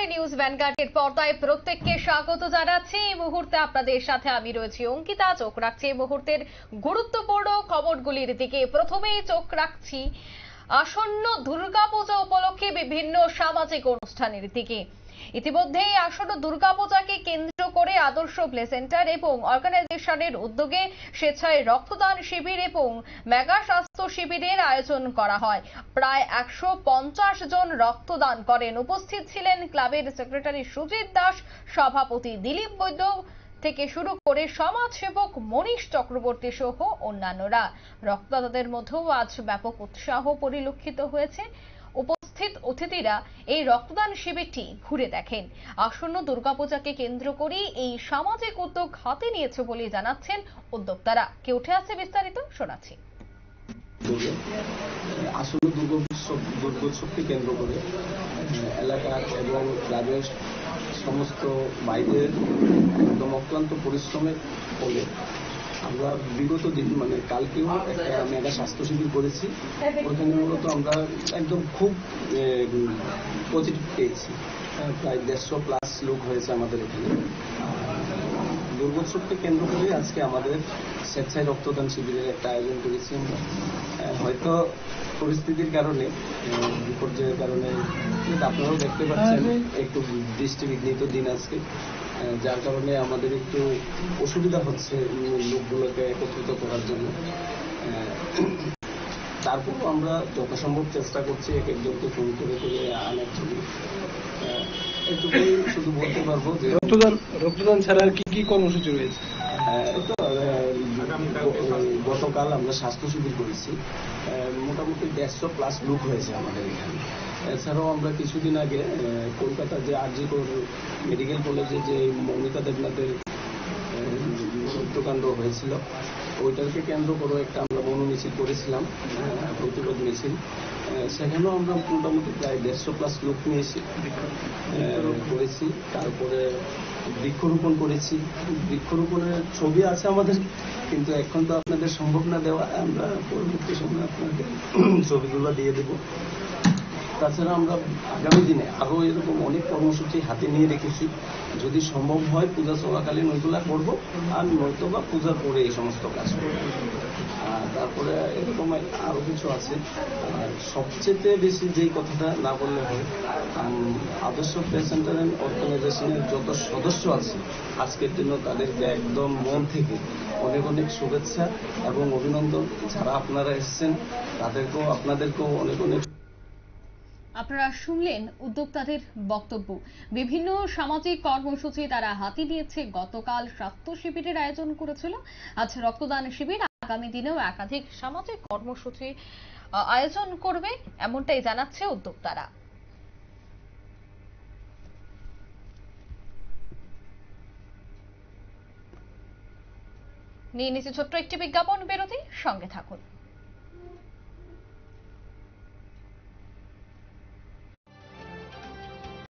নমস্কার, নিউজ ভ্যানগার্ডের পর্দায় প্রত্যেককে স্বাগত জানাচ্ছি। এই মুহূর্তে আপনাদের সাথে আমি রয়েছি অঙ্কিতা। চোখ রাখছি এই মুহূর্তের গুরুত্বপূর্ণ খবরগুলির দিকে। প্রথমেই চোখ রাখছি আসন্ন দুর্গাপূজা উপলক্ষে বিভিন্ন সামাজিক অনুষ্ঠানের দিকে। ইতিমধ্যেই আসন্ন দুর্গাপূজাকে কেন্দ্র করে আদর্শ প্লে সেন্টার এবং অর্গানাইজেশনের উদ্যোগে স্বেচ্ছায় রক্তদান শিবির এবং মেগা স্বাস্থ্য শিবিরের আয়োজন করা হয়। প্রায় 150 জন রক্তদান করেন। উপস্থিত ছিলেন ক্লাবের সেক্রেটারি সুজিত দাস, সভাপতি দিলীপ বৈদ্য থেকে শুরু করে সমাজসেবক মনীষ চক্রবর্তী সহ অন্যান্যরা। রক্তদাতাদের মধ্যেও আজ ব্যাপক উৎসাহ পরিলক্ষিত হয়েছে। উপস্থিত অতিথিরা এই রক্তদান শিবিরটি ঘুরে দেখেন। আসন্ন দুর্গাপূজাকে কেন্দ্র করে এই সামাজিক উদ্যোগ হাতে নিয়েছে বলে জানাচ্ছেন উদ্যোক্তারা। কে উঠে আসছে বিস্তারিত শোনাচ্ছি। আসন্ন দুর্গোৎসবকে কেন্দ্র করে এলাকার এবং গ্রামের সমস্ত বাইরের একদম অক্লান্ত পরিশ্রমের ফলে আমরা বিগত দিন কালকেও একটা মেগা স্বাস্থ্য শিবির করেছি। ওখানে মূলত আমরা একদম খুব পজিটিভ পেয়েছি। প্রায় 150+ লোক হয়েছে আমাদের এখানে। দুর্গোৎসবকে কেন্দ্র করে আজকে আমাদের স্বেচ্ছায় রক্তদান শিবিরের একটা আয়োজন করেছি আমরা। হয়তো পরিস্থিতির কারণে, বিপর্যয়ের কারণে আপনারাও দেখতে পাচ্ছেন একটু বৃষ্টিবিঘ্নিত দিন আজকে, যার কারণে আমাদের একটু অসুবিধা হচ্ছে লোকগুলোকে একত্রিত করার জন্য। তারপরও আমরা যথাসম্ভব চেষ্টা করছি এক একজনকে ফোন করে আনার জন্য। এটুকুই শুধু বলতে পারবো যে রক্তদান ছাড়া কি কি কর্মসূচি রয়েছে। গতকাল আমরা স্বাস্থ্য শিবির করেছি। মোটামুটি 150+ লোক হয়েছে আমাদের এখানে। এছাড়াও আমরা কিছুদিন আগে কলকাতার যে আরজি মেডিকেল কলেজে যে মৌমিতা দেবনাথের হত্যাকাণ্ড হয়েছিল, ওইটাকে কেন্দ্র করে একটা আমরা মনোমিছিল করেছিলাম, প্রতিরোধ মিছিল। সেখানেও আমরা মোটামুটি প্রায় 150+ লোক নিয়েছি করেছি। তারপরে বৃক্ষরোপণ করেছি। বৃক্ষরোপণের ছবি আছে আমাদের, কিন্তু এখন তো আপনাদের সম্ভব না দেওয়া। আমরা পরবর্তী সময় আপনাদের ছবিগুলো দিয়ে দেব। তাছাড়া আমরা আগামী দিনে আরও এরকম অনেক কর্মসূচি হাতে নিয়ে রেখেছি। যদি সম্ভব হয় পূজা চলাকালীন ওইগুলা করব, আর নয়তো বা পূজার পরে এই সমস্ত কাজ করব। তারপরে এরকম আরও কিছু আছে। আর সবচেয়ে বেশি যেই কথাটা না বললে হয়, আদর্শ প্লে সেন্টার অ্যান্ড অর্গানাইজেশনের যত সদস্য আছে আজকের জন্য তাদেরকে একদম মন থেকে অনেক অনেক শুভেচ্ছা এবং অভিনন্দন। যারা আপনারা এসেছেন তাদেরকেও আপনাদেরকেও অনেক অনেক। আপনারা শুনলেন উদ্যোক্তাদের বক্তব্য। বিভিন্ন সামাজিক কর্মসূচি তারা হাতে নিয়েছে। গতকাল স্বাস্থ্য শিবিরের আয়োজন করেছিল, আজ রক্তদান শিবির। আগামী দিনেও একাধিক সামাজিক কর্মসূচি আয়োজন করবে, এমনটাই জানাচ্ছে উদ্যোক্তারা। নিয়ে নিচ্ছে ছোট্ট একটি বিজ্ঞাপন বিরতি, সঙ্গে থাকুন।